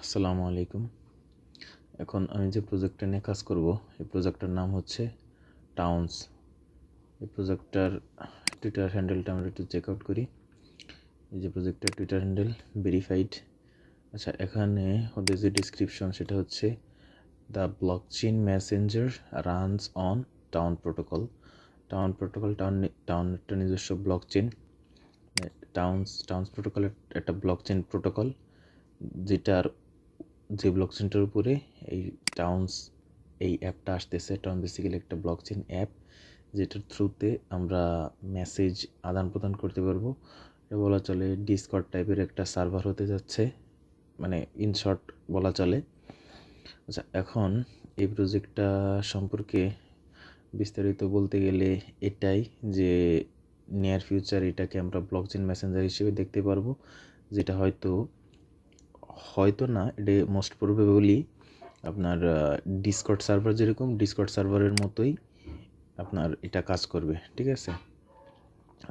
আসসালামু আলাইকুম। এখন আমি যে প্রজেক্টটা নিয়ে কাজ করব, এই প্রজেক্টটার নাম হচ্ছে টাউন্স। এই প্রজেক্টটার টুইটার হ্যান্ডেলটা আমরা একটু চেক আউট করি। এই যে প্রজেক্টটার টুইটার হ্যান্ডেল ভেরিফাইড। আচ্ছা, এখানে ওদের যে ডিসক্রিপশন সেটা হচ্ছে the blockchain Messenger runs on town protocol. Town একটা নিজস্ব ব্লকচেইন। টাউন্স প্রোটোকলের একটা ব্লকচেইন প্রোটোকল, যে ব্লকচেনটার উপরে এই টাউন্স এই অ্যাপটা আসতেছে। টাউন বেসিক্যালি একটা ব্লকচেন অ্যাপ, যেটার থ্রুতে আমরা মেসেজ আদান প্রদান করতে পারবো। এটা বলা চলে ডিসকর্ড টাইপের একটা সার্ভার হতে যাচ্ছে, মানে ইন শর্ট বলা চলে। আচ্ছা, এখন এই প্রজেক্টটা সম্পর্কে বিস্তারিত বলতে গেলে এটাই যে নিয়ার ফিউচার এটাকে আমরা ব্লকচেন মেসেঞ্জার হিসেবে দেখতে পারবো, যেটা হয়তো না, এটা মোস্ট প্রবেবলি আপনার ডিসকর্ড সার্ভার, যেরকম ডিসকর্ড সার্ভারের মতোই আপনার এটা কাজ করবে। ঠিক আছে,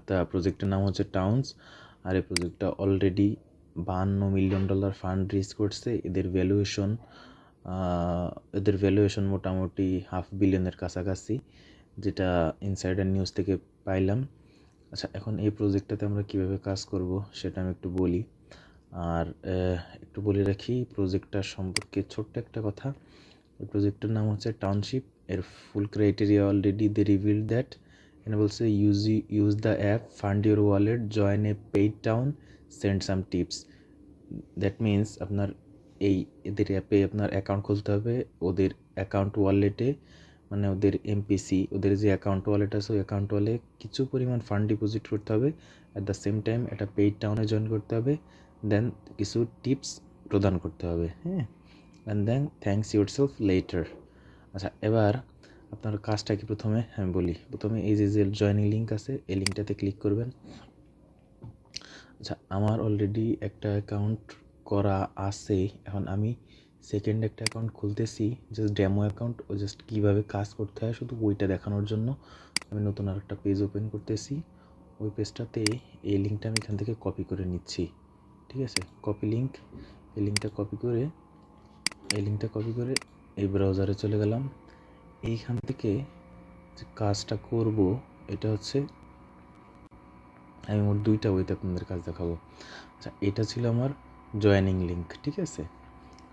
তা প্রজেক্টের নাম হচ্ছে টাউন্স। আর এই প্রজেক্টটা অলরেডি $52 মিলিয়ন ফান্ড রেজ করছে। এদের ভ্যালুয়েশন মোটামুটি $500 মিলিয়নের কাছাকাছি, যেটা ইনসাইডার নিউজ থেকে পাইলাম। আচ্ছা, এখন এই প্রজেক্টটাতে আমরা কীভাবে কাজ করব সেটা আমি একটু বলি। আর একটু বলে রাখি প্রজেক্টটার সম্পর্কে ছোট্ট একটা কথা। এই প্রজেক্টের নাম হচ্ছে টাউনশিপ। এর full criteria already they reveal that. এখানে বলছে use the app, fund your wallet, join a paid town, send some tips. That means আপনার এদের অ্যাপে আপনার অ্যাকাউন্ট খুলতে হবে। ওদের অ্যাকাউন্ট ওয়ালেটে, মানে ওদের এমপিসি, ওদের যে অ্যাকাউন্ট ওয়ালেট আছে ওই অ্যাকাউন্ট ওয়ালে কিছু পরিমাণ ফান্ড ডিপোজিট করতে হবে। অ্যাট দ্য সেম টাইম এটা পেইড টাউনে জয়েন করতে হবে। দেন কিছু টিপস প্রদান করতে হবে, হ্যাঁ। And then thanks yourself later. আচ্ছা, এবার আপনার কাজটা কি প্রথমে আমি বলি। প্রথমে এই যে জয়েনিং লিঙ্ক আছে, এই লিঙ্কটাতে ক্লিক করবেন। আচ্ছা, আমার অলরেডি একটা অ্যাকাউন্ট করা আছে। এখন আমি সেকেন্ড একটা অ্যাকাউন্ট খুলতেছি, জাস্ট ডেমো অ্যাকাউন্ট। ও জাস্ট কীভাবে কাজ করতে হয় শুধু ওইটা দেখানোর জন্য আমি নতুন আর একটা পেজ ওপেন করতেছি। ওই পেজটাতে এই লিঙ্কটা আমি এখান থেকে কপি করে নিচ্ছি। ঠিক আছে, কপি লিঙ্ক। এই লিঙ্কটা কপি করে এই ব্রাউজারে চলে গেলাম। এইখান থেকে যে কাজটা করব এটা হচ্ছে, আমি মোট দুইটা ওয়েতে আপনাদের কাজ দেখাবো। আচ্ছা, এটা ছিল আমার জয়েনিং লিঙ্ক। ঠিক আছে,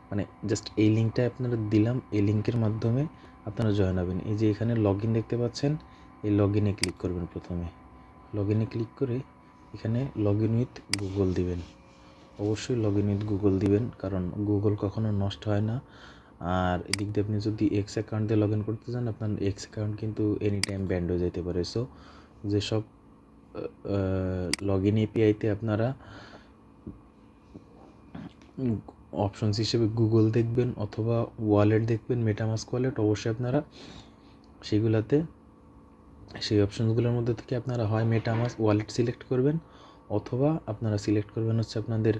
মানে জাস্ট এই লিঙ্কটা আপনারা দিলাম, এই লিঙ্কের মাধ্যমে আপনারা জয়েন হবেন। এই যে এখানে লগ ইন দেখতে পাচ্ছেন, এই লগ ইনে ক্লিক করবেন। প্রথমে লগ ইনে ক্লিক করে এখানে লগ ইন উইথ গুগল দিবেন। অবশ্যই লগ ইন উইথ গুগল দিবেন, কারণ গুগল কখনো নষ্ট হয় না। আর এদিক দিয়ে আপনি যদি এক্স অ্যাকাউন্ট দিয়ে লগ ইন করতে চান, আপনার এক্স অ্যাকাউন্ট কিন্তু এনি টাইম ব্যান্ড হয়ে যেতে পারে। সো যেসব লগ ইন এপিআইতে আপনারা অপশনস হিসেবে গুগল দেখবেন অথবা ওয়ালেট দেখবেন, মেটামাস্ক ওয়ালেট, অবশ্যই আপনারা সেই অপশনসগুলোর মধ্যে থেকে আপনারা হয় মেটামাস্ক ওয়ালেট সিলেক্ট করবেন, অথবা আপনারা সিলেক্ট করবেন হচ্ছে আপনাদের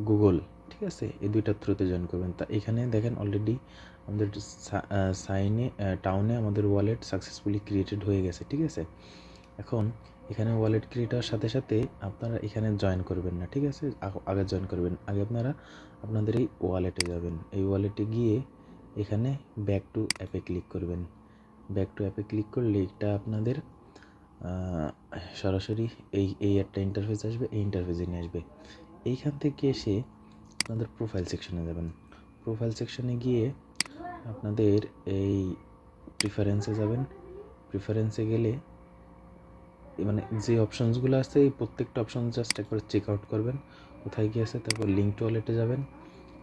গুগল। ঠিক আছে, এই দুইটার থ্রুতে জয়েন করবেন। তা এখানে দেখেন অলরেডি আমাদের টাউনে আমাদের ওয়ালেট সাকসেসফুলি ক্রিয়েটেড হয়ে গেছে। ঠিক আছে, এখন এখানে ওয়ালেট ক্রিয়েট হওয়ার সাথে সাথে আপনারা এখানে জয়েন করবেন না। ঠিক আছে, আগে জয়েন করবেন। আগে আপনারা আপনাদের এই ওয়ালেটে যাবেন। এই ওয়ালেটে গিয়ে এখানে ব্যাক টু অ্যাপে ক্লিক করবেন। ব্যাক টু অ্যাপে ক্লিক করলে এটা আপনাদের সরাসরি এই একটা ইন্টারফেস আসবে। এই ইন্টারফেসে নিয়ে আসবে। এইখান থেকে এসে আপনাদের প্রোফাইল সেকশনে যাবেন। প্রোফাইল সেকশনে গিয়ে আপনাদের এই প্রিফারেন্সে যাবেন। প্রিফারেন্সে গেলে মানে যে অপশনসগুলো আছে এই প্রত্যেকটা অপশন জাস্ট একবার চেক আউট করবেন কোথায় গিয়ে আছে। তারপর লিঙ্ক টু ওয়ালেটে যাবেন।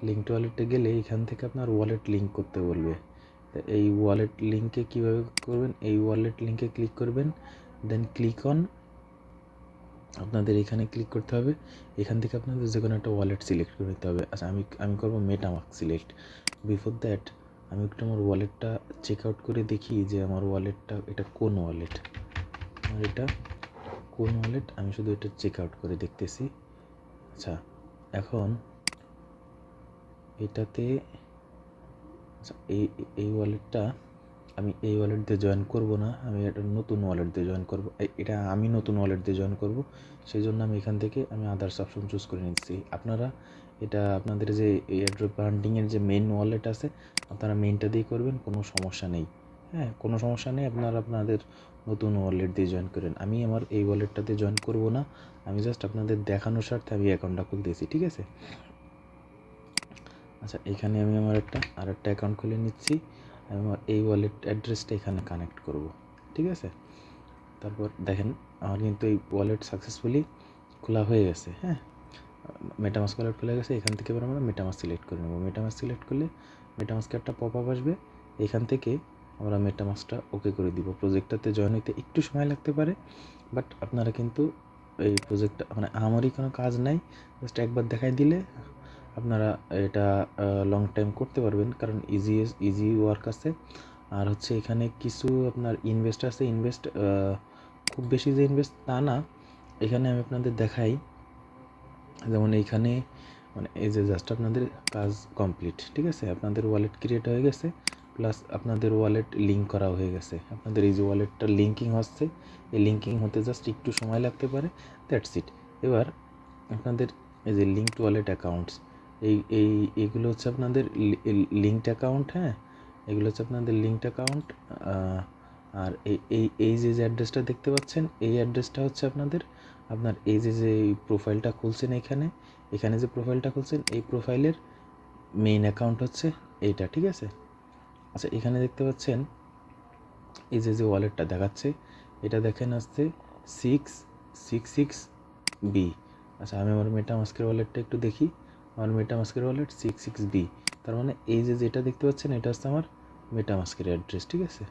লিঙ্ক টু ওয়ালেটে গেলে এখান থেকে আপনার ওয়ালেট লিঙ্ক করতে বলবে। এই ওয়ালেট লিঙ্কে কীভাবে করবেন, এই ওয়ালেট লিঙ্কে ক্লিক করবেন। দেন ক্লিক অন, আপনাদের এখানে ক্লিক করতে হবে। এখান থেকে আপনাদের যে কোনো একটা ওয়ালেট সিলেক্ট করে নিতে হবে। আচ্ছা, আমি করবো মেটামাস্ক সিলেক্ট। বিফোর দ্যাট আমি একটু আমার ওয়ালেটটা চেক আউট করে দেখি যে আমার ওয়ালেটটা এটা কোন ওয়ালেট। আমি শুধু এটা চেক আউট করে দেখতেছি। আচ্ছা, এখন এটাতে, আচ্ছা এই ওয়ালেটটা আমি এই ওয়ালেট দিয়ে জয়েন করব না, আমি একটা নতুন ওয়ালেট দিয়ে জয়েন করব। এটা আমি নতুন ওয়ালেট দিয়ে জয়েন করব, সেই জন্য আমি এখান থেকে আমি আদার্স অপশন চুজ করে নিচ্ছি। আপনারা এটা আপনাদের যে এয়ারড্রপ হান্টিংয়ের যে মেইন ওয়ালেট আছে, আপনারা মেইনটা দিয়ে করবেন, কোনো সমস্যা নেই। হ্যাঁ, কোনো সমস্যা নেই, আপনারা আপনাদের নতুন ওয়ালেট দিয়ে জয়েন করেন। আমি আমার এই ওয়ালেটটাতে জয়েন করব না, আমি জাস্ট আপনাদের দেখানোর স্বার্থে আমি অ্যাকাউন্টটা খুলতেছি, ঠিক আছে? আচ্ছা, এখানে আমি আমার আরেকটা অ্যাকাউন্ট খুলে নিচ্ছি। আমি আমার এই ওয়ালেট অ্যাড্রেসটা এখানে কানেক্ট করব, ঠিক আছে? তারপর দেখেন আমার কিন্তু এই ওয়ালেট সাকসেসফুলি খোলা হয়ে গেছে। হ্যাঁ, মেটামাস্ক ওয়ালেট খোলা গেছে। এখান থেকে এবার আমরা মেটামাস্ক সিলেক্ট করে নেব। মেটামাস্ক সিলেক্ট করলে মেটামাস্কে একটা পপ আপ আসবে, এখান থেকে আমরা মেটামাস্কটা ওকে করে দিব। প্রজেক্টটাতে জয়েন হইতে একটু সময় লাগতে পারে, বাট আপনারা কিন্তু এই প্রজেক্টটা মানে আমারই কোনো কাজ নাই, জাস্ট একবার দেখাই দিলে আপনারা এটা লং টাইম করতে পারবেন, কারণ ইজি ওয়ার্ক আছে। আর হচ্ছে এখানে কিছু আপনার ইনভেস্ট আছে, খুব বেশি যে ইনভেস্ট তা না। এখানে আমি আপনাদের দেখাই, যেমন এইখানে মানে এই যে জাস্ট আপনাদের কাজ কমপ্লিট, ঠিক আছে? আপনাদের ওয়ালেট ক্রিয়েট হয়ে গেছে, প্লাস আপনাদের ওয়ালেট লিঙ্ক করা হয়ে গেছে। আপনাদের এই যে ওয়ালেটটা লিঙ্কিং হচ্ছে, এই লিঙ্কিং হতে জাস্ট একটু সময় লাগতে পারে, দ্যাটস ইট। এবার আপনাদের এই যে লিঙ্কড ওয়ালেট অ্যাকাউন্টস, এইগুলো হচ্ছে আপনাদের লিঙ্কড অ্যাকাউন্ট। হ্যাঁ, এগুলো হচ্ছে আপনাদের লিঙ্কড অ্যাকাউন্ট। আর এই যে অ্যাড্রেসটা দেখতে পাচ্ছেন, এই অ্যাড্রেসটা হচ্ছে আপনার এই যে প্রোফাইলটা খুলছেন, এখানে যে প্রোফাইলটা খুলছেন, এই প্রোফাইলের মেইন অ্যাকাউন্ট হচ্ছে এইটা, ঠিক আছে? আচ্ছা, এখানে দেখতে পাচ্ছেন এই যে ওয়ালেটটা দেখাচ্ছে, এটা দেখেন আসছে 666B। আচ্ছা, আমি আমার মেটামাস্কের ওয়ালেটটা একটু দেখি। আমার মেটামাস্কের ওয়ালেট 66B, তার মানে এই যে যেটা দেখতে পাচ্ছেন এটা হচ্ছে আমার মেটামাস্কের অ্যাড্রেস, ঠিক আছে?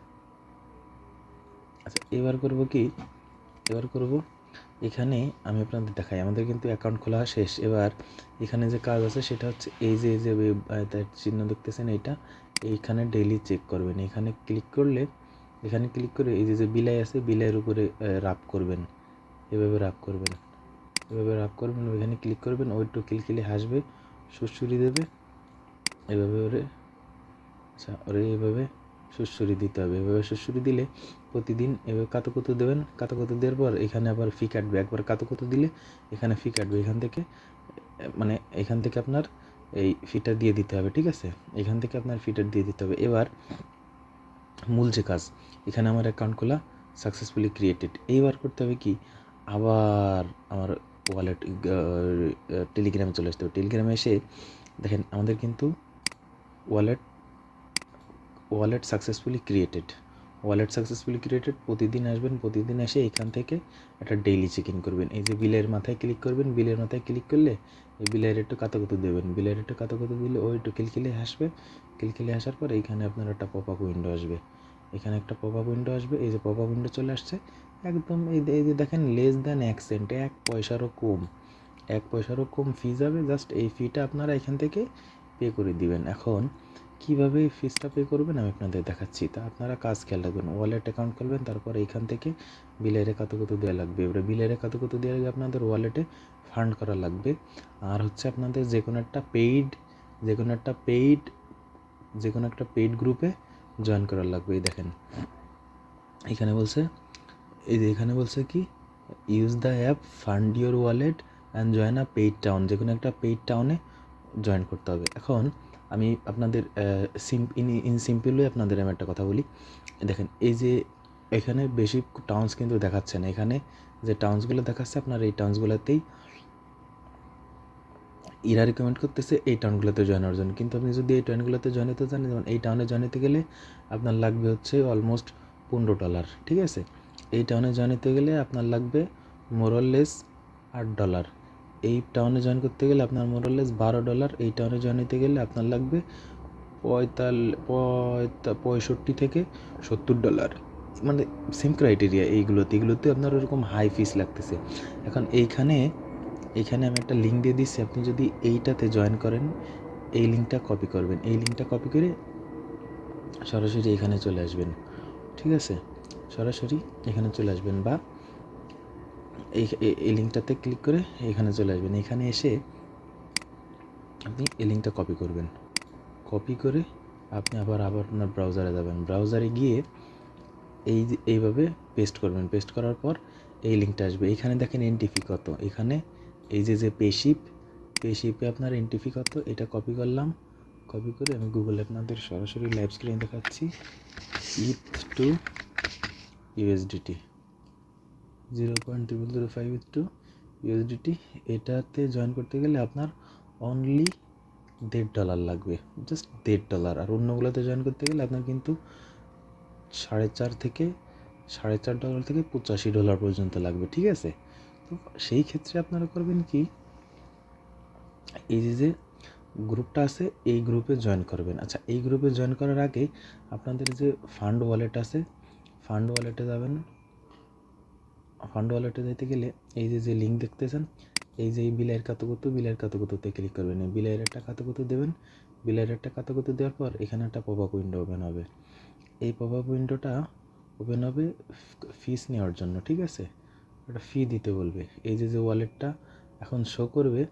আচ্ছা, এবার করব এখানে আমি আপনাদের দেখাই, আমাদের কিন্তু অ্যাকাউন্ট খোলা শেষ। এবার এখানে যে কাজ আছে সেটা হচ্ছে এই যে চিহ্ন দেখতেছেন, এইখানে ডেইলি চেক করবেন। এখানে ক্লিক করে এই যে বিলাই আছে, বিলাইয়ের উপরে রাব করবেন, এভাবে রাব করবেন। ওইখানে ক্লিক করবেন, ওইটু কিলকিলে হাসবে, সুড়সুড়ি দেবে এভাবে ওরে। আচ্ছা, ওরে এভাবে সুড়সুড়ি দিতে হবে। এভাবে সুড়সুড়ি দিলে প্রতিদিন এভাবে কাতুকুতু দেবেন। কাতুকুতু দেওয়ার পর এখানে আবার ফি কাটবে। একবার কাতুকুতু দিলে এখানে ফি কাটবে। এখান থেকে আপনার এই ফিটা দিয়ে দিতে হবে, ঠিক আছে? এখান থেকে আপনার ফিটা দিয়ে দিতে হবে। এবার মূল যে কাজ, এখানে আমার অ্যাকাউন্ট খোলা সাকসেসফুলি ক্রিয়েটেড। এইবার করতে হবে কি, আবার আমার ওয়ালেট টেলিগ্রামে চলে আসতে হবে। টেলিগ্রামে এসে দেখেন আমাদের কিন্তু ওয়ালেট সাকসেসফুলি ক্রিয়েটেড। প্রতিদিন আসবেন, প্রতিদিন এসে এখান থেকে একটা ডেইলি চেক ইন করবেন। এই যে বিলের মাথায় ক্লিক করবেন, বিলের মাথায় ক্লিক করলে এই বিলের একটু কাতাকুতু দেবেন। বিলের একটু কাতাকুতু দিলে ওই একটু কিলকিলে হাসবে। কিলকিলে আসার পর এইখানে আপনার একটা পপ আপ উইন্ডো আসবে। এই যে পপ আপ উইন্ডো চলে আসছে একদম। এই যে দেখেন লেস দ্যান 1 সেন্ট, 1 পয়সারও কম ফি যাবে। জাস্ট এই ফিটা আপনারা এখান থেকে পে করে দিবেন। এখন কীভাবে ফিসটা পে করবেন আমি আপনাদের দেখাচ্ছি, তা আপনারা কাজ খেয়াল রাখবেন। ওয়ালেট অ্যাকাউন্ট খুলবেন, তারপর এইখান থেকে বিলের কাতুকুতু দেওয়া লাগবে। এবারে বিলের কাতুকুতু দেওয়া লাগবে, আপনাদের ওয়ালেটে ফান্ড করা লাগবে। আর হচ্ছে আপনাদের যে কোনো একটা পেইড গ্রুপে জয়েন করা লাগবে। এই দেখেন এখানে বলছে কি, use the app, fund your wallet and join a paid town. যে কোনো একটা পেইড টাউনে জয়েন করতে হবে। এখন আমি আপনাদের সিম্পল ওয়ে আপনাদের আমি একটা কথা বলি। দেখেন এই যে এখানে বেশি টাউন্স কিন্তু দেখাচ্ছে না। এখানে যে টাউন্সগুলো দেখাচ্ছে আপনার এই টাউন্সগুলোতেই ইরা রিকমেন্ড করতেছে এই টাউনগুলোতে জয়েন হওয়ার জন্য। কিন্তু আপনি যদি এই টাউনগুলোতে জয়েন হতে চান, যেমন এই টাউনে জয়েন হতে গেলে আপনার লাগবে হচ্ছে অলমোস্ট $15, ঠিক আছে? এই টাউনে জয়েন হতে গেলে আপনার লাগবে মোরলেস $8। এই টাউনে জয়েন করতে গেলে আপনার মোরলেস $12। এই টাউনে জয়েন হতে গেলে আপনার লাগবে 65 থেকে $70। মানে সেম ক্রাইটেরিয়া এইগুলোতে আপনার ওরকম হাই ফিস লাগতেছে। এখন এইখানে আমি একটা লিঙ্ক দিয়ে দিচ্ছি, আপনি যদি এইটাতে জয়েন করেন, এই লিঙ্কটা কপি করবেন। এই লিঙ্কটা কপি করে সরাসরি এখানে চলে আসবেন, ঠিক আছে? সরাসরি এখানে চলে আসবেন, বা এই লিঙ্কটাতে ক্লিক করে এখানে চলে আসবেন। এখানে এসে আপনি এই লিঙ্কটা কপি করবেন। কপি করে আপনি আবার আপনার ব্রাউজারে যাবেন, ব্রাউজারে গিয়ে এইভাবে পেস্ট করবেন। পেস্ট করার পর এই লিঙ্কটা আসবে, এখানে দেখেন এনটিপি কত, এখানে এই যে পেশিপে আপনার এনটিপি কত, এটা কপি করলাম। কপি করে আমি গুগলে আপনাদের সরাসরি লাইভ স্ক্রিন দেখাচ্ছি। ইথ টু ইউএসডিটি 0.0052 ইউএসডিটি, এটাতে জয়েন করতে গেলে আপনার অনলি $1.50 লাগবে, জাস্ট $1.50। আর অন্যগুলোতে জয়েন করতে গেলে আপনার কিন্তু $4.5 থেকে $85 পর্যন্ত লাগবে, ঠিক আছে। তো সেই ক্ষেত্রে আপনারা করবেন কি, এই যে গ্রুপটা আছে এই গ্রুপে জয়েন করবেন। আচ্ছা, এই গ্রুপে জয়েন করার আগে আপনাদের যে ফান্ড ওয়ালেট আছে, ফান্ড ওয়ালেটে যাবেন। ফান্ড ওয়ালেটে যেতে গেলে এই যে লিঙ্ক দেখতেছেন, এই যে এই বিলাইয়ের কাতুকুতুতে ক্লিক করবেন। এই বিলাইয়ের একটা কাতুকুতু দেবেন। বিলাইয়ের একটা কাতুকুতু দেওয়ার পর এখানে একটা পপ আপ উইন্ডো ওপেন হবে। এই পপ আপ উইন্ডোটা ওপেন হবে ফিস নেওয়ার জন্য, ঠিক আছে। একটা ফি দিতে বলবে। এই যে ওয়ালেটটা এখন শো করবে,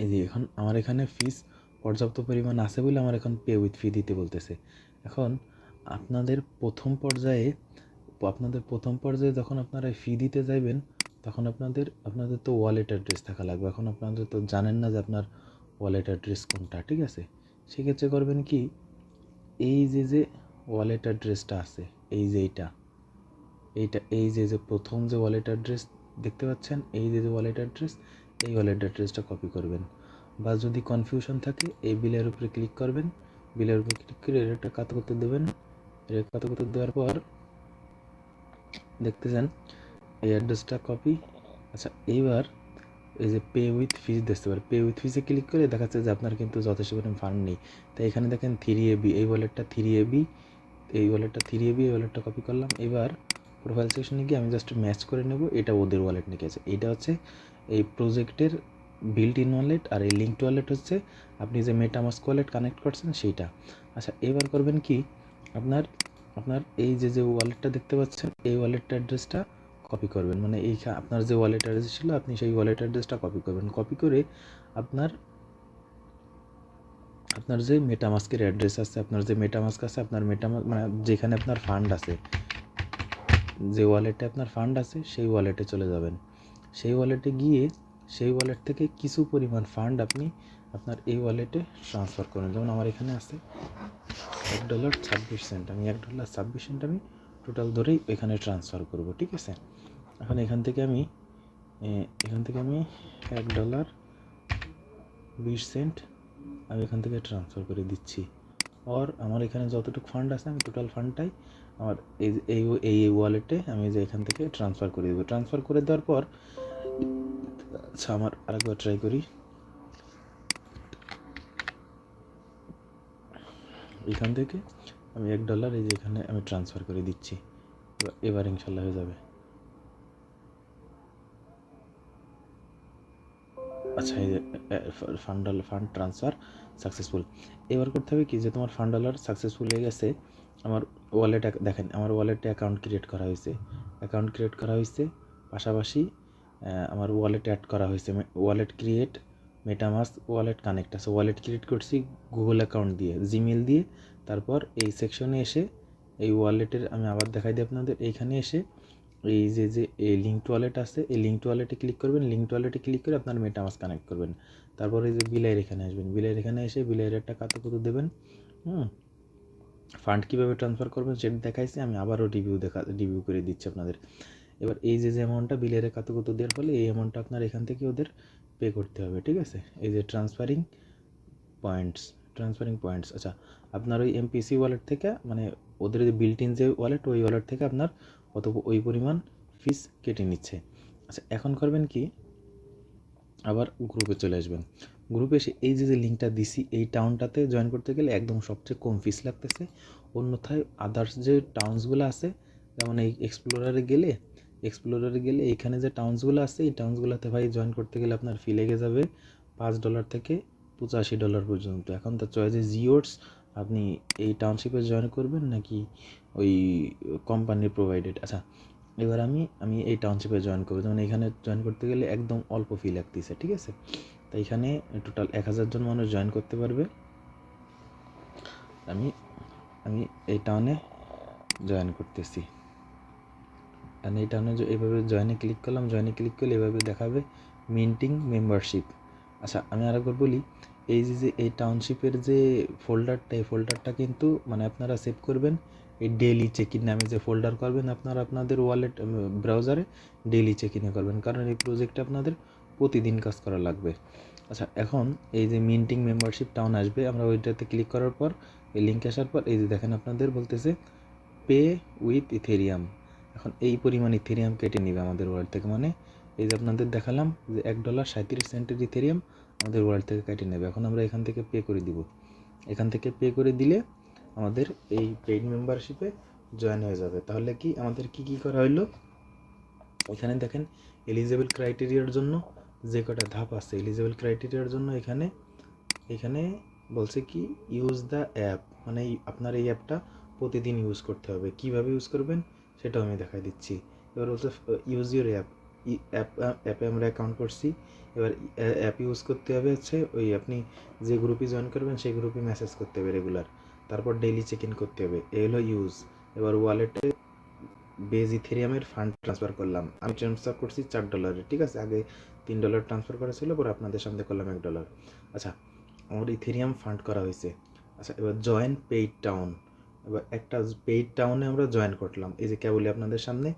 এই যে এখন আমার এখানে ফিস পর্যাপ্ত পরিমাণ আছে বলে আমার এখন পে উইথ ফি দিতে বলতেছে। এখন আপনাদের প্রথম পর্যায়ে যখন আপনারা ফি দিতে যাইবেন, তখন আপনাদের তো ওয়ালেট অ্যাড্রেস থাকা লাগবে। এখন আপনাদের তো জানেন না যে আপনার ওয়ালেট অ্যাড্রেস কোনটা, ঠিক আছে। সেক্ষেত্রে করবেন কি, এই যে ওয়ালেট অ্যাড্রেসটা আছে, এই যে এই যে প্রথম যে ওয়ালেট অ্যাড্রেস দেখতে পাচ্ছেন, এই যে ওয়ালেট অ্যাড্রেস, এই ওয়ালেট অ্যাড্রেসটা কপি করবেন। বা যদি কনফিউশন থাকে, এই বিলের উপরে ক্লিক করবেন। বিলের উপরে ক্লিক করে এর একটা কাতুকুতু দেবেন। এর কাতুকুতু দেওয়ার পর দেখতেছেন এই অ্যাড্রেসটা কপি। আচ্ছা, এইবার এই যে পে উইথ ফিজ দেখতে পারেন, পে উইথ ফিজে ক্লিক করে দেখাচ্ছে যে আপনার কিন্তু যথেষ্ট পরিমাণ ফান্ড নেই। তাই এখানে দেখেন 3AB, এই ওয়ালেটটা 3AB, এই ওয়ালেটটা কপি করলাম। এবার প্রোফাইল সেকশনে গিয়ে আমি জাস্ট ম্যাচ করে নেব, এটা ওদের ওয়ালেট নিয়ে গেছে। এটা হচ্ছে এই প্রজেক্টের বিল্ট ইন ওয়ালেট, আর এই লিঙ্কড ওয়ালেট হচ্ছে আপনি যে মেটামাস্ক ওয়ালেট কানেক্ট করছেন সেইটা। আচ্ছা, এবার করবেন কি, আপনার এই যে ওয়ালেটটা দেখতে পাচ্ছেন, এই ওয়ালেটটা অ্যাড্রেসটা কপি করবেন। মানে আপনার যে ওয়ালেট অ্যাড্রেস ছিল, আপনি সেই ওয়ালেট অ্যাড্রেসটা কপি করবেন। কপি করে আপনার যে মেটামাস্কের অ্যাড্রেস আছে, আপনার মানে যেখানে আপনার ফান্ড আছে, যে ওয়ালেটে আপনার ফান্ড আছে, সেই ওয়ালেটে চলে যাবেন। সেই ওয়ালেটে গিয়ে সেই ওয়ালেট থেকে কিছু পরিমাণ ফান্ড আপনি আপনার এই ওয়ালেটে ট্রান্সফার করুন। যেমন আমার এখানে আছে $1.26। আমি $1.26 আমি টোটাল ধরেই এখানে ট্রান্সফার করব, ঠিক আছে। এখন এখান থেকে আমি $1.20 আমি এখান থেকে ট্রান্সফার করে দিচ্ছি। আর আমার এখানে যতটুকু ফান্ড আছে, আমি টোটাল ফান্ডটাই আমার এই ওয়ালেটে আমি যে এখান থেকে ট্রান্সফার করে দেবো। ট্রান্সফার করে দেওয়ার পর, আচ্ছা, আমার আরেকবার ট্রাই করি। এখান থেকে আমি $1 এই যে এখানে আমি ট্রান্সফার করে দিচ্ছি। এবার ইনশাল্লাহ হয়ে যাবে। আচ্ছা, এই যে ফান্ড ট্রান্সফার সাকসেসফুল। এবার করতে হবে কি, যে তোমার $1 সাকসেসফুল হয়ে গেছে। আমার ওয়ালেট দেখেন, আমার ওয়ালেটে অ্যাকাউন্ট ক্রিয়েট করা হয়েছে। পাশাপাশি আমার ওয়ালেট অ্যাড করা হয়েছে, wallet create, MetaMask wallet connect আছে। ওয়ালেট ক্রিয়েট করছি গুগল অ্যাকাউন্ট দিয়ে, জিমেল দিয়ে। তারপর এই সেকশনে এসে এই ওয়ালেটের আমি আবার দেখাই দিই আপনাদের। এইখানে এসে এই যে এই লিঙ্কড ওয়ালেট আছে, এই লিঙ্কড ওয়ালেটে ক্লিক করবেন। লিঙ্কড ওয়ালেটে ক্লিক করে আপনার মেটামাস্ক কানেক্ট করবেন। তারপর এই যে বিলাইয়ের এখানে আসবেন। বিলাইয়ের এখানে এসে বিলাইয়ের একটা কাতুকুতু দেবেন। ফান্ড কীভাবে ট্রান্সফার করবেন সেটা দেখাইছি, আমি আবারও রিভিউ করে দিচ্ছি আপনাদের। এবার এই যে অ্যামাউন্টটা বিলাইয়ের কাতুকুতু দেওয়ার ফলে, এই অ্যামাউন্টটা আপনার এখান থেকে ওদের পে করতে হবে, ঠিক আছে। এই যে ট্রান্সফারিং পয়েন্টস। আচ্ছা, আপনার ওই এমপিসি ওয়ালেট থেকে, মানে ওদের যে বিল্ট ইন যে ওয়ালেট, ওই ওয়ালেট থেকে আপনার ওই পরিমাণ ফিস কেটে নিচ্ছে। আচ্ছা, এখন করবেন কি, আবার গ্রুপে চলে আসবেন। গ্রুপে এসে এই যে লিঙ্কটা দিছি, এই টাউনটাতে জয়েন করতে গেলে একদম সবচেয়ে কম ফিস লাগতেছে। অন্যথায় আদার্স যে টাউন্সগুলো আছে, যেমন এই এক্সপ্লোরারে গেলে এইখানে যে টাউন্সগুলো আছে, এই টাউন্সগুলোতে ভাই জয়েন করতে গেলে আপনার ফি লেগে যাবে $5 থেকে $85 পর্যন্ত। এখন তো চয়েস জিওর্স, আপনি এই টাউনশিপে জয়েন করবেন নাকি ওই কোম্পানির প্রোভাইডেড। আচ্ছা, এবার আমি এই টাউনশিপে জয়েন করবো। যেমন এখানে জয়েন করতে গেলে একদম অল্প ফি লাগতেছে, ঠিক আছে। তাই এখানে টোটাল 1000 জন মানুষ জয়েন করতে পারবে। আমি আমি এই টাউনে জয়েন করতেছি। আর এই টাউনে এইভাবে জয়েনে ক্লিক করলাম, জয়েনে ক্লিক করলে এভাবে দেখাবে মিন্টিং মেম্বারশিপ। আচ্ছা আমি আরেকবার বলি, এই যে এই টাউনশিপের যে ফোল্ডারটা, এই ফোল্ডারটা কিন্তু মানে আপনারা সেভ করবেন এই ডেইলি চেক ইন নামে যে ফোল্ডার করবেন আপনারা আপনাদের ওয়ালেট ব্রাউজারে ডেইলি চেক ইনে করবেন, কারণ এই প্রজেক্টে আপনাদের প্রতিদিন কাজ করা লাগবে। আচ্ছা এখন এই যে মিন্টিং মেম্বারশিপ টাউন আসবে, আমরা ওইটাতে ক্লিক করার পর এই লিঙ্ক আসার পর এই যে দেখেন আপনাদের বলতেছে পে উইথ ইথেরিয়াম। এখন এই পরিমাণ ইথেরিয়াম কেটে নেবে আমাদের ওয়ালেট থেকে, মানে এই যে আপনাদের দেখালাম যে $1.37 ইথেরিয়াম আমাদের ওয়ালেট থেকে কেটে নেবে। এখন আমরা এখান থেকে পে করে দিব, এখান থেকে পে করে দিলে আমাদের এই পেইড মেম্বারশিপে জয়েন হয়ে যাবে। তাহলে কি আমাদের কি কি করা হইলো, এখানে দেখেন এলিজেবল ক্রাইটেরিয়ার জন্য যে কটা ধাপ আছে, এলিজেবল ক্রাইটেরিয়ার জন্য এখানে বলছে কি ইউজ দ্য অ্যাপ, মানে আপনার এই অ্যাপটা প্রতিদিন ইউজ করতে হবে। কিভাবে ইউজ করবেন সেটাও আমি দেখাই দিচ্ছি। এবার বলছে ইউজ ইউর অ্যাপ, অ্যাপে আমরা অ্যাকাউন্ট করছি, এবার অ্যাপ ইউজ করতে হবে হচ্ছে ওই আপনি যে গ্রুপে জয়েন করবেন সেই গ্রুপে মেসেজ করতে হবে রেগুলার, তারপর ডেইলি চেক ইন করতে হবে, এই হলো ইউজ। এবার ওয়ালেটে বেজ ইথেরিয়ামের ফান্ড ট্রান্সফার করলাম, আমি ট্রান্সফার করছি $4, ঠিক আছে, আগে $3 ট্রান্সফার করা ছিল, পরে আপনাদের সামনে করলাম $1। আচ্ছা আমার ইথেরিয়াম ফান্ড করা হয়েছে। আচ্ছা এবার জয়েন পেইড টাউন, এবার একটা পেইড টাউনে আমরা জয়েন করলাম, এই যে কেবলই আপনাদের সামনে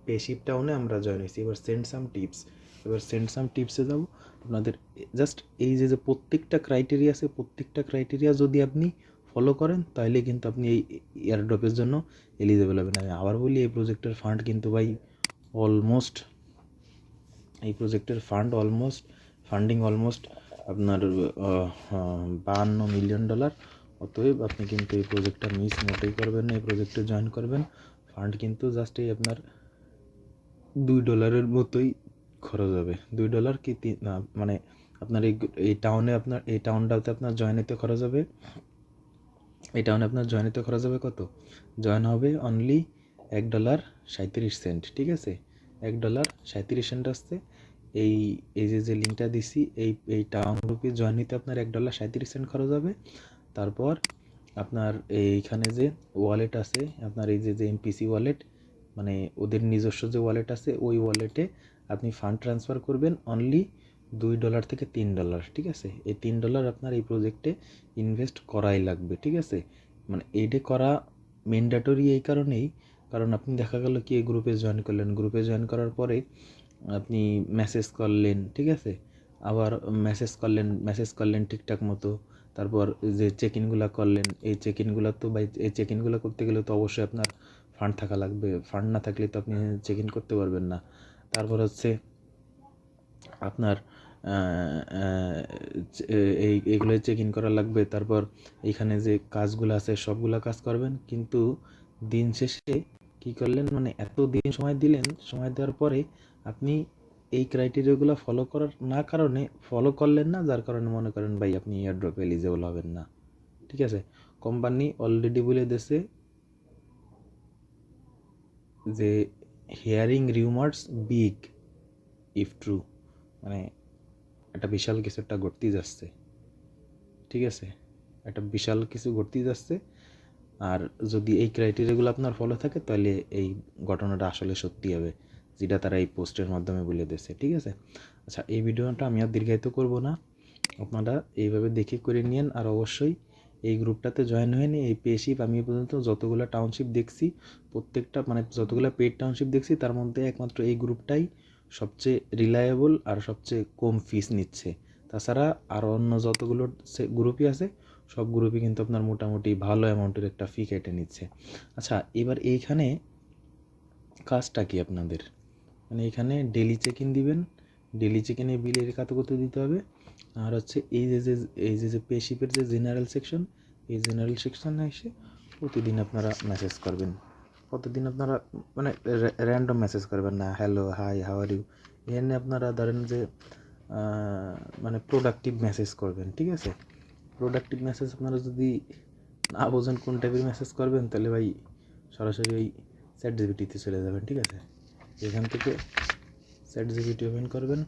পেশিভ টাউনে আমরা জয়েন হয়েছি। এবার সেন্ড সাম টিপস, এবার সেন্ড সাম টিপসে যাবো। আপনাদের জাস্ট এই যে প্রত্যেকটা ক্রাইটেরিয়া আছে, প্রত্যেকটা ক্রাইটেরিয়া যদি আপনি ফলো করেন তাহলে কিন্তু আপনি এই এয়ারড্রপের জন্য এলিজেবল হবেন। আমি আবার বলি এই প্রজেক্টের ফান্ড কিন্তু ভাই অলমোস্ট, এই প্রজেক্টের ফান্ডিং অলমোস্ট আপনার $52 মিলিয়ন। অতএব আপনি কিন্তু এই প্রজেক্টটা মিস মোটেই করবেন না, এই প্রজেক্টে জয়েন করবেন। ফান্ড কিন্তু জাস্ট এই আপনার $2 মতোই খরচ হবে, $2 কি না, মানে আপনার এই টাউনে আপনার এই টাউনটাতে আপনার জয়েনিতে খরচ হবে, এই টাউনে আপনার জয়েনিতে খরচ হবে কত, জয়েন হবে অনলি $1.37, ঠিক আছে, $1.37 আসছে। এই এই যে লিঙ্কটা দিছি এই টাউন গ্রুপে জয়েন নিতে আপনার $1.37 খরচ হবে। তারপর আপনার এইখানে যে ওয়ালেট আছে আপনার এই যে এমপিসি ওয়ালেট, মানে ওদের নিজস্ব যে ওয়ালেট আছে ওই ওয়ালেটে আপনি ফান্ড ট্রান্সফার করবেন অনলি $2 থেকে $3, ঠিক আছে। এই $3 আপনার এই প্রজেক্টে ইনভেস্ট করাই লাগবে, ঠিক আছে। মানে এইটা করা ম্যান্ডেটরি এই কারণেই, কারণ আপনি দেখা গেল কি এই গ্রুপে জয়েন করলেন, গ্রুপে জয়েন করার পরে আপনি মেসেজ করলেন, ঠিক আছে, আবার মেসেজ করলেন ঠিকঠাক মতো, তারপর যে চেক ইনগুলো করলেন, এই চেক ইনগুলো তো ভাই এই চেক ইনগুলো করতে গেলে তো অবশ্যই আপনার ফান্ড থাকা লাগবে, ফান্ড না থাকলে তো আপনি চেক ইন করতে পারবেন না। তারপর হচ্ছে আপনার এইগুলো চেক ইন করা লাগবে। তারপর এইখানে যে কাজগুলো আছে সবগুলো কাজ করবেন, কিন্তু দিন শেষে কী করলেন, মানে এত দিন সময় দিলেন, সময় দেওয়ার পরে আপনি এই ক্রাইটেরিয়াগুলো ফলো করলেন না, যার কারণে মনে করেন ভাই আপনি এয়ারড্রপে এলিজেবল হবেন না, ঠিক আছে। কোম্পানি অলরেডি বলে দিয়েছে যে hearing rumours big if true, মানে একটা বিশাল কিছু একটা ঘটতেই যাচ্ছে, ঠিক আছে, একটা বিশাল কিছু ঘটতেই যাচ্ছে। আর যদি এই ক্রাইটেরিয়াগুলো আপনার ফলো থাকে তাহলে এই ঘটনাটা আসলে সত্যি হবে, যেটা তারা এই পোস্টের মাধ্যমে বলে দিয়েছে, ঠিক আছে। আচ্ছা এই ভিডিওটা আমি আর দীর্ঘায়িত করব না, আপনারা এইভাবে দেখে করে নিন। আর অবশ্যই এই গ্রুপটাতে জয়েন হয়ে নিন। এই পেশিপ আমি পর্যন্ত যতগুলো টাউনশিপ দেখছি প্রত্যেকটা, মানে যতগুলো পেড টাউনশিপ দেখছি তার মধ্যে একমাত্র এই গ্রুপটাই সবচেয়ে রিলায়েবল আর সবচেয়ে কম ফিস নিচ্ছে। তাছাড়া আরও অন্য যতগুলো গ্রুপই আছে সব গ্রুপই কিন্তু আপনার মোটামুটি ভালো অ্যামাউন্টের একটা ফি কেটে নিচ্ছে। আচ্ছা এবার এইখানে কাজটা কি আপনাদের, মানে এখানে ডেলি চেক ইন দিবেন, ডেলি চেক ইনে বিলের কত দিতে হবে। আর হচ্ছে এই যে পেশিপের যে জেনারেল সেকশন, এই জেনারেল সেকশনে এসে প্রতিদিন আপনারা মেসেজ করবেন, প্রতিদিন আপনারা মানে র্যান্ডম মেসেজ করবেন না, hello hi how are you, এখানে আপনারা ধরেন যে মানে প্রোডাক্টিভ মেসেজ করবেন, ঠিক আছে। প্রোডাক্টিভ মেসেজ আপনারা যদি না বোঝেন কোন টাইপের মেসেজ করবেন তাহলে ভাই সরাসরি ওই চ্যাটজিপিটিতে চলে যাবেন, ঠিক আছে। এখান থেকে চ্যাটজিপিটি ওপেন করবেন,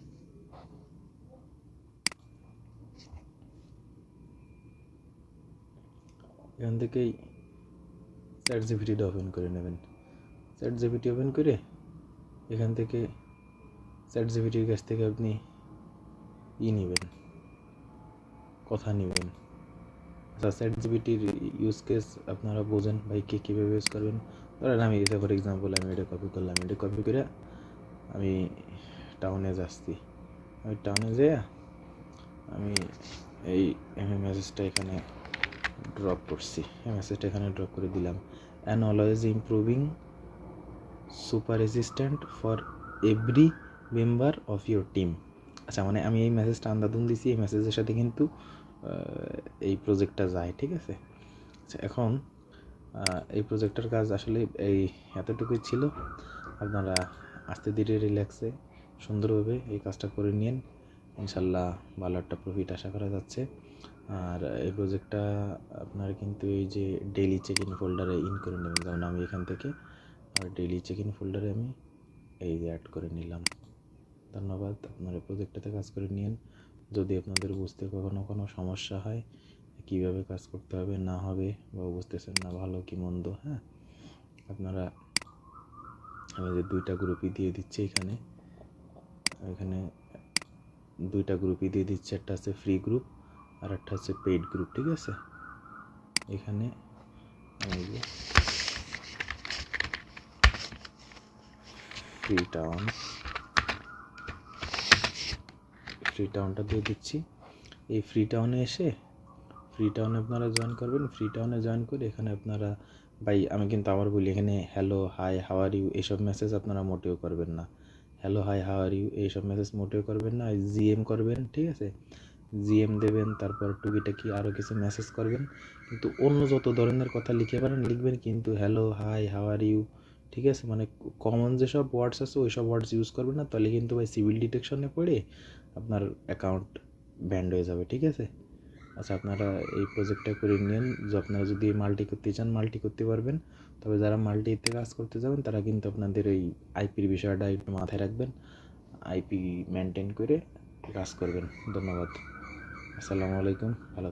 এখান থেকেই চ্যাট জিপিটিটা ওপেন করে নেবেন। চ্যাট জিপিটি ওপেন করে এখান থেকে চ্যাট জিপিটির কাছ থেকে আপনি নেবেন, কথা নেবেন। আচ্ছা, চ্যাট জিপিটির ইউজ কেস আপনারা বোঝেন ভাই, কে কীভাবে ইউজ করবেন। ধরেন আমি এটা ফর এক্সাম্পল আমি এটা কপি করলাম, এটা কপি করে আমি টাউনে যাচ্ছি। আমি টাউনে যেয়ে আমি এই মেসেজটা এখানে ড্রপ করছি, এই মেসেজটা এখানে ড্রপ করে দিলাম। And always improving super assistant for every member of your team. আচ্ছা, মানে আমি এই মেসেজটা আন্দাদুন দিছি, এই মেসেজের সাথে কিন্তু এই প্রজেক্টটা যায়, ঠিক আছে। আচ্ছা, এখন এই প্রজেক্টটার কাজ আসলে এই এতটুকুই ছিল। আপনারা আস্তে ধীরে রিল্যাক্সে সুন্দরভাবে এই কাজটা করে নিন, ইনশাল্লাহ ভালো একটা প্রফিট আশা করা যাচ্ছে। আর এই প্রজেক্টটা আপনার কিন্তু এই যে ডেইলি চেক ইন ফোল্ডারে ইন করে নেবেন। যেমন আমি এখান থেকে আর ডেইলি চেক ইন ফোল্ডারে আমি এই যে অ্যাড করে নিলাম। ধন্যবাদ। আপনারা প্রজেক্টটাতে কাজ করে নিন। যদি আপনাদের বুঝতে কখনো কোনো সমস্যা হয়, কীভাবে কাজ করতে হবে না হবে বা বুঝতেছেন না ভালো কি মন্দ, হ্যাঁ, আপনারা আমি যে দুইটা গ্রুপই দিয়ে দিচ্ছি এখানে দুইটা গ্রুপই দিয়ে দিচ্ছি। একটা আছে ফ্রি গ্রুপ আর একটা হচ্ছে পেইড গ্রুপ, ঠিক আছে। এখানে আমি যে ফ্রি টাউনটা দিয়ে দিচ্ছি। এই ফ্রি টাউনে আপনারা জয়েন করবেন। ফ্রি টাউনে জয়েন করে এখানে আপনারা আমি কিন্তু আবার বলি, এখানে hello hi how are you এইসব মেসেজ আপনারা মোটেও করবেন না। Hello hi how are you এইসব মেসেজ মোটেও করবেন না। জিএম করবেন, ঠিক আছে, জিএম দেবেন, তারপর টুকিটাকি আরও কিছু মেসেজ করবেন। কিন্তু অন্য যত ধরনের কথা লিখবেন, কিন্তু hello hi how are you, ঠিক আছে, মানে কমন যেসব ওয়ার্ডস আছে ওই সব ওয়ার্ডস ইউজ করবেন না, তাহলে কিন্তু সিভিল ডিটেকশনে পড়ে আপনার অ্যাকাউন্ট ব্যান্ড হয়ে যাবে, ঠিক আছে। আচ্ছা, আপনারা এই প্রজেক্টটা করে নিন। আপনারা যদি মাল্টি করতে চান মাল্টি করতে পারবেন, তবে যারা মাল্টিতে কাজ করতে যাবেন তারা কিন্তু আপনাদের এই আইপির বিষয়টা একটু মাথায় রাখবেন, আইপি মেনটেন করে কাজ করবেন। ধন্যবাদ। আসসালামু আলাইকুম। ভালো